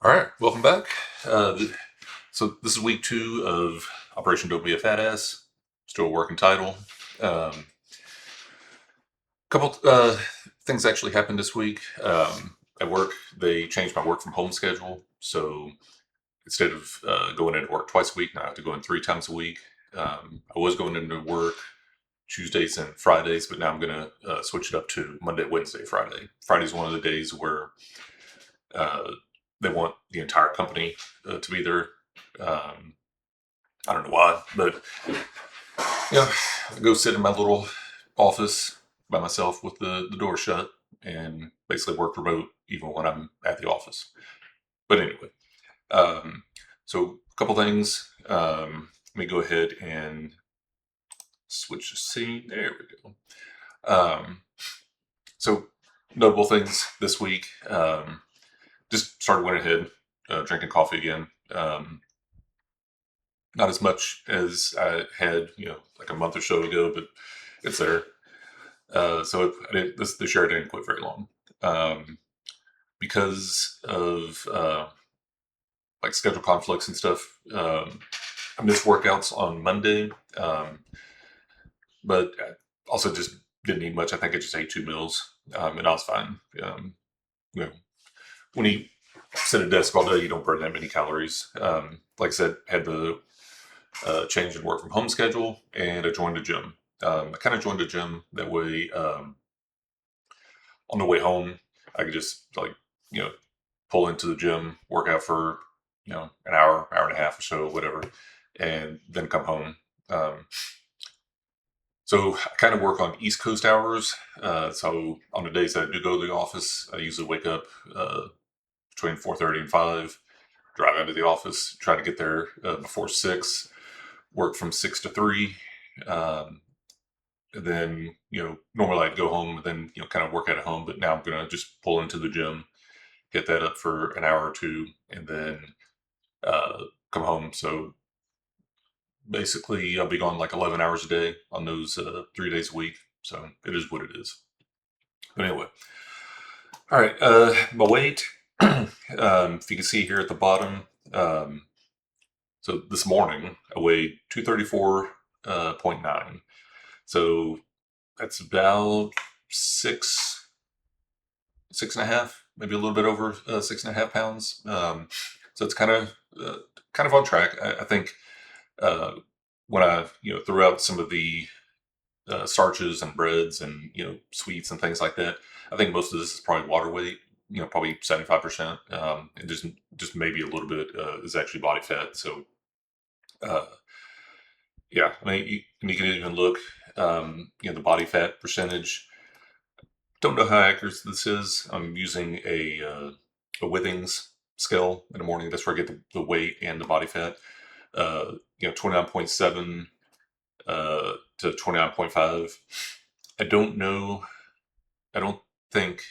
All right, welcome back. So this is week two of Operation Don't Be a Fat Ass. Still a working title. Couple things actually happened this week. At work, they changed my work from home schedule. So instead of going into work twice a week, now I have to go in three times a week. I was going into work Tuesdays and Fridays, but now I'm going to switch it up to Monday, Wednesday, Friday. Friday's one of the days where uh, they want the entire company to be there. Um, I don't know why, but I go sit in my little office by myself with the door shut and basically work remote even when I'm at the office. But anyway, um, so a couple things. Let me go ahead and switch the scene. There we go. So notable things this week. Just started went ahead drinking coffee again. Not as much as I had, like a month or so ago, but it's there. This year I didn't quit very long because of like schedule conflicts and stuff. I missed workouts on Monday, but I also just didn't eat much. I think I just ate two meals, and I was fine. You know, when you sit at a desk all day, you don't burn that many calories. Like I said, had the change in work from home schedule, and I joined a gym. I kind of joined a gym that way. On the way home, I could just you know pull into the gym, work out for an hour and a half or so, whatever, and then come home. Um, so I kind of work on East Coast hours. So on the days that I do go to the office, I usually wake up between 4:30 and 5, drive into the office, try to get there before 6, work from 6 to 3. Um, and then, normally I'd go home and then, kind of work at home, but now I'm going to just pull into the gym, get that up for an hour or two, and then uh, come home. So basically, I'll be gone like 11 hours a day on those 3 days a week. So it is what it is. But anyway, all right. My weight, if you can see here at the bottom, so this morning I weighed 234.9. So that's about six and a half, maybe a little bit over 6.5 pounds. So it's kind of on track. I think uh, when I threw out some of the starches and breads and sweets and things like that, I think most of this is probably water weight. Probably 75%, and just maybe a little bit is actually body fat. So uh, yeah, I mean, you can even look, the body fat percentage. Don't know how accurate this is. I'm using a Withings scale in the morning. That's where I get the weight and the body fat. 29.7 to 29.5. I don't know. I don't think.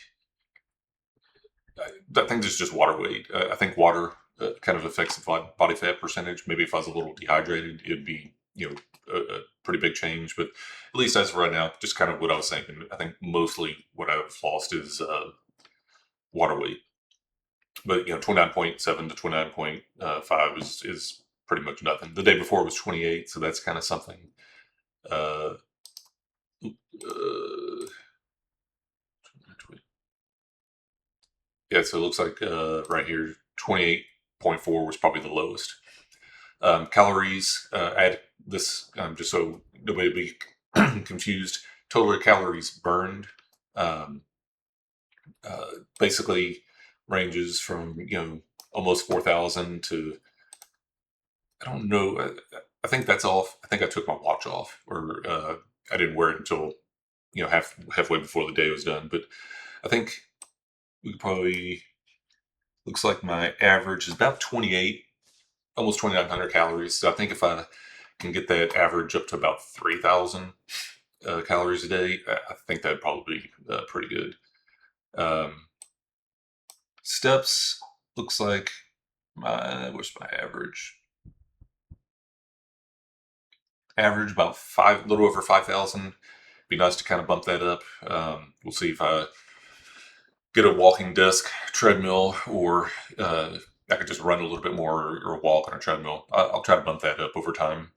I think it's just water weight. I think water kind of affects the body fat percentage. Maybe if I was a little dehydrated, it'd be a pretty big change. But at least as of right now, just kind of what I was thinking. I think mostly what I've lost is water weight. But 29.7 to 29.5 is pretty much nothing. The day before was 28, so that's kind of something. Uh, uh, yeah, so it looks like right here, 28.4 was probably the lowest. Calories, I had this just so nobody be confused. Total calories burned um, basically ranges from almost 4,000 to I don't know. I think that's off. I think I took my watch off, or I didn't wear it until halfway before the day was done. But I think we could probably looks like my average is about 28, almost 2,900 calories. So I think if I can get that average up to about 3,000 calories a day, I think that'd probably be pretty good. Um, Steps looks like where's my average? Average about a little over 5,000. Be nice to kind of bump that up. We'll see if I get a walking desk treadmill or I could just run a little bit more or walk on a treadmill. I'll try to bump that up over time.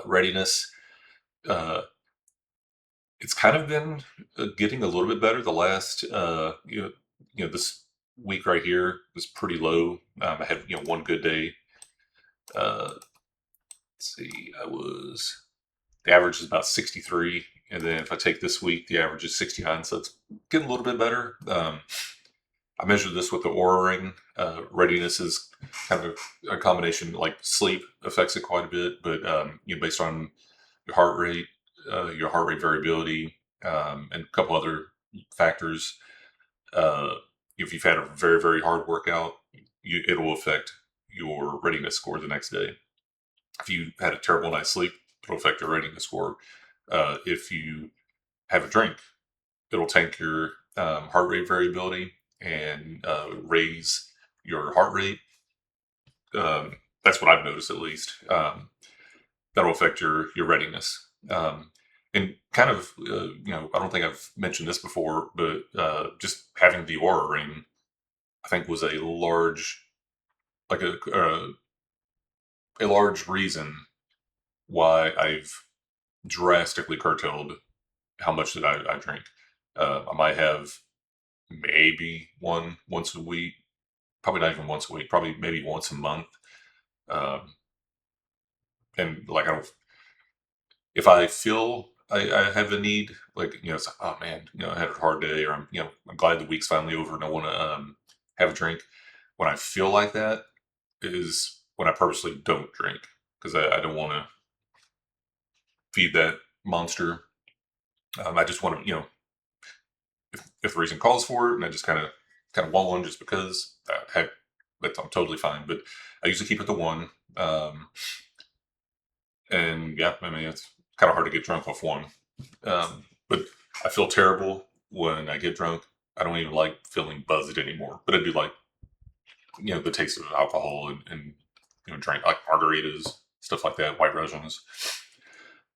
Readiness. Uh, it's kind of been getting a little bit better the last this week right here was pretty low. I had one good day. Let's see, the average is about 63, and then if I take this week, the average is 69, so it's getting a little bit better. I measured this with the Oura Ring. Readiness is kind of a combination, like sleep affects it quite a bit, but based on your heart rate variability, and a couple other factors. Uh, if you've had a very, very hard workout, it'll affect your readiness score the next day. If you had a terrible night's sleep, it'll affect your readiness score. If you have a drink, it'll tank your heart rate variability and raise your heart rate. That's what I've noticed, at least. That'll affect your readiness. And kind of, I don't think I've mentioned this before, but just having the Oura Ring, I think, was like a large reason why I've drastically curtailed how much that I drink. I might have maybe once a week, probably not even once a week, probably maybe once a month. Um, and like if I feel I have a need, like it's like, oh man, I had a hard day, or I'm glad the week's finally over, and I want to have a drink. When I feel like that is when I purposely don't drink, because I don't want to feed that monster. I just want to, if the reason calls for it, and I just kind of want one just because, heck, I'm totally fine. But I usually keep it to one. And yeah, I mean, it's kind of hard to get drunk off one. But I feel terrible when I get drunk. I don't even like feeling buzzed anymore. But I do like, the taste of alcohol and drink like margaritas, stuff like that, White Russians.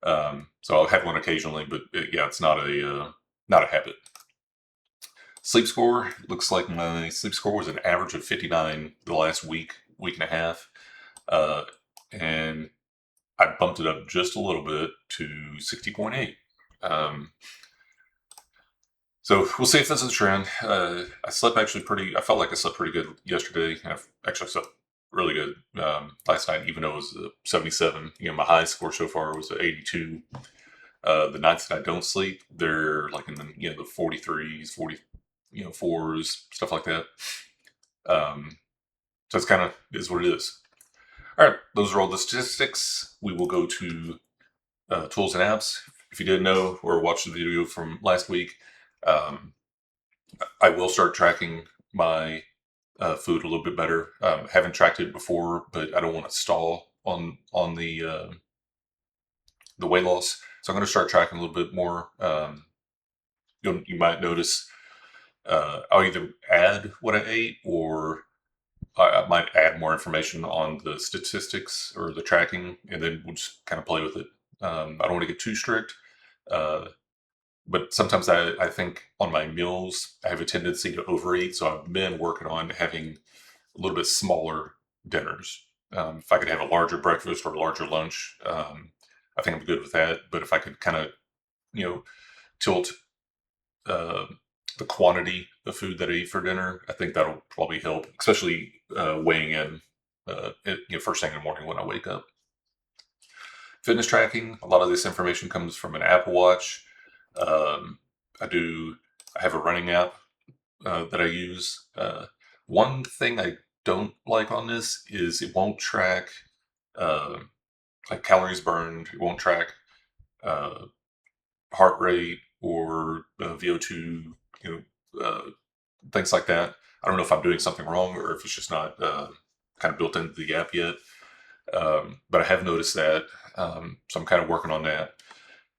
So I'll have one occasionally, but yeah, it's not a habit. Sleep score, looks like my sleep score was an average of 59 the last week and a half. And I bumped it up just a little bit to 60.8. So we'll see if this is a trend. I felt like I slept pretty good yesterday. And I've actually slept really good last night, even though it was 77. My high score so far was 82. The nights that I don't sleep, they're like in the 43s, 4s, stuff like that. So it's kind of is what it is. All right, those are all the statistics. We will go to tools and apps. If you didn't know or watched the video from last week, I will start tracking my food a little bit better. Haven't tracked it before, but I don't want to stall on the weight loss. So I'm going to start tracking a little bit more. You might notice I'll either add what I ate, or I might add more information on the statistics or the tracking, and then we'll just kind of play with it. I don't want to get too strict, but sometimes I think on my meals, I have a tendency to overeat. So I've been working on having a little bit smaller dinners. If I could have a larger breakfast or a larger lunch, I think I'm good with that. But if I could kind of, tilt the quantity of food that I eat for dinner, I think that'll probably help, especially weighing in first thing in the morning when I wake up. Fitness tracking, a lot of this information comes from an Apple Watch. I have a running app that I use. One thing I don't like on this is it won't track like calories burned. It won't track heart rate or VO2, things like that. I don't know if I'm doing something wrong or if it's just not kind of built into the app yet. But I have noticed that, so I'm kind of working on that.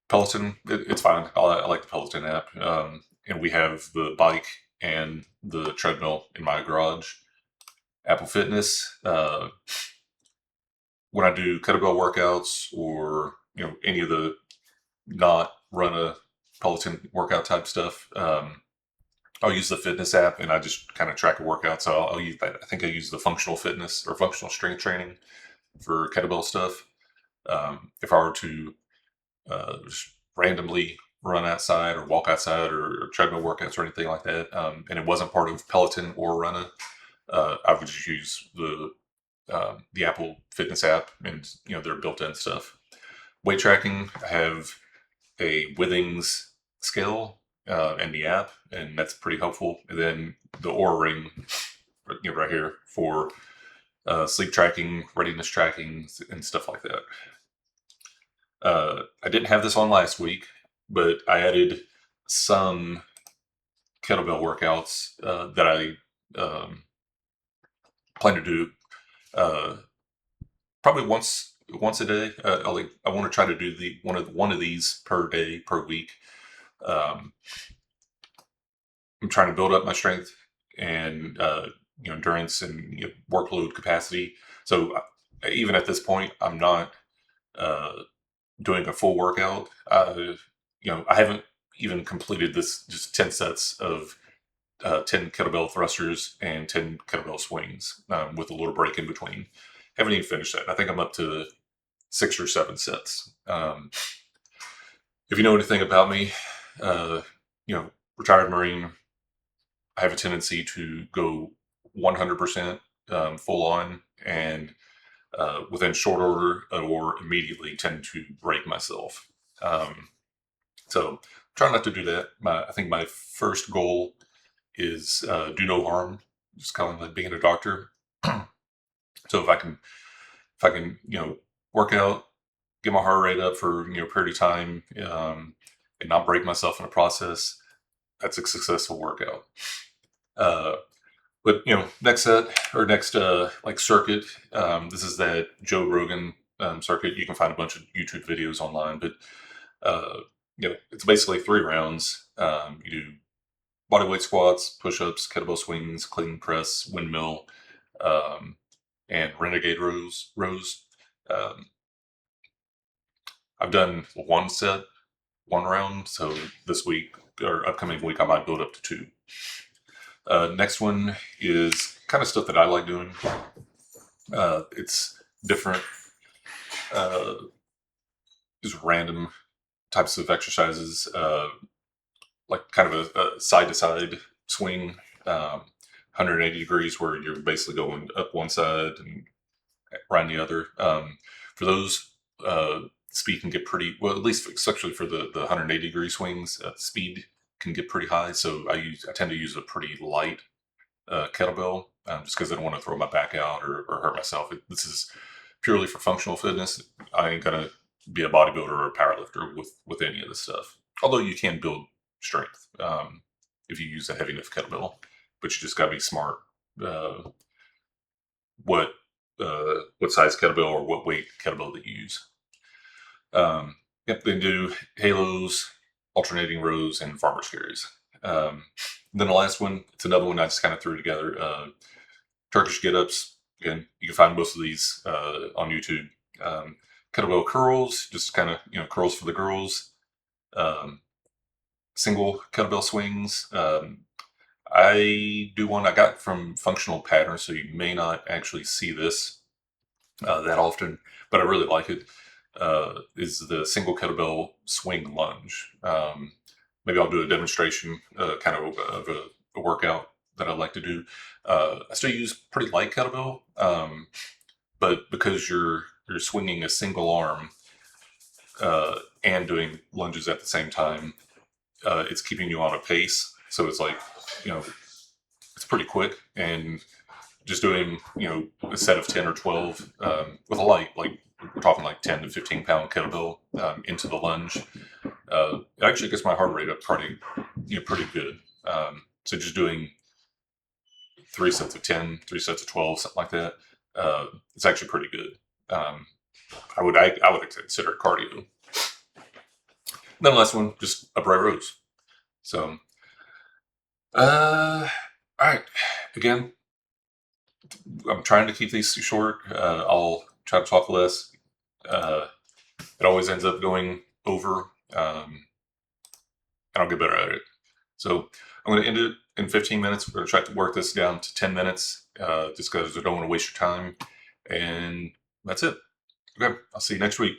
Peloton, it's fine. I like the Peloton app, and we have the bike and the treadmill in my garage. Apple Fitness, when I do kettlebell workouts or any of the not run a Peloton workout type stuff, I'll use the fitness app and I just kind of track a workout. So I'll use that. I think I use the functional fitness or functional strength training for kettlebell stuff. If I were to just randomly run outside or walk outside or treadmill workouts or anything like that, and it wasn't part of Peloton or Runna, I would just use the Apple Fitness app and their built-in stuff. Weight tracking, I have a Withings scale and the app, and that's pretty helpful. And then the Oura Ring, right here for sleep tracking, readiness tracking, and stuff like that. I didn't have this on last week, but I added some kettlebell workouts that I plan to do probably once a day. I want to try to do one of these per day per week. I'm trying to build up my strength and endurance and workload capacity. So even at this point, I'm not doing a full workout. I haven't even completed this just 10 sets of 10 kettlebell thrusters and 10 kettlebell swings with a little break in between. Haven't even finished that. I think I'm up to 6 or 7 sets. If you know anything about me, retired Marine, I have a tendency to go 100% full on, and within short order or immediately tend to break myself. So try not to do that. I think my first goal is do no harm, just kind of like being a doctor. So if I can, work out, get my heart rate up for a period of time, and not break myself in the process, that's a successful workout. But next set or next like circuit, this is that Joe Rogan circuit. You can find a bunch of YouTube videos online, but it's basically 3 rounds. You do bodyweight squats, push-ups, kettlebell swings, clean press, windmill, and renegade rows. I've done 1 set, 1 round. So this week or upcoming week, I might build up to 2. Next one is kind of stuff that I like doing. It's different, just random types of exercises, like kind of a side-to-side swing, 180 degrees, where you're basically going up one side and around the other. For those, speed can get pretty, well, at least especially for the 180 degree swings, speed can get pretty high. So I tend to use a pretty light kettlebell, just because I don't want to throw my back out or hurt myself. This is purely for functional fitness. I ain't gonna be a bodybuilder or a powerlifter with any of this stuff. Although you can build strength if you use a heavy enough kettlebell, but you just gotta be smart. What size kettlebell or what weight kettlebell that you use. They do halos, alternating rows, and farmer's carries. Then the last one, it's another one I just kind of threw together. Turkish get-ups. Again, you can find most of these on YouTube. Kettlebell curls, just kind of curls for the girls. Single kettlebell swings. I do one I got from Functional Patterns, so you may not actually see this that often, but I really like it. Is the single kettlebell swing lunge. Maybe I'll do a demonstration, kind of a workout that I like to do. I still use pretty light kettlebell, but because you're swinging a single arm and doing lunges at the same time, it's keeping you on a pace. So it's like, it's pretty quick, and just doing, a set of 10 or 12 with a light, like we're talking like 10 to 15 pound kettlebell into the lunge. It actually gets my heart rate up pretty good. So just doing 3 sets of 10, 3 sets of 12, something like that. It's actually pretty good. I would consider it cardio. Then the last one, just upright rows. So, all right. Again, I'm trying to keep these short. I'll try to talk less. It always ends up going over, and I'll get better at it. So I'm going to end it in 15 minutes. We're going to try to work this down to 10 minutes just because I don't want to waste your time. And that's it. Okay. I'll see you next week.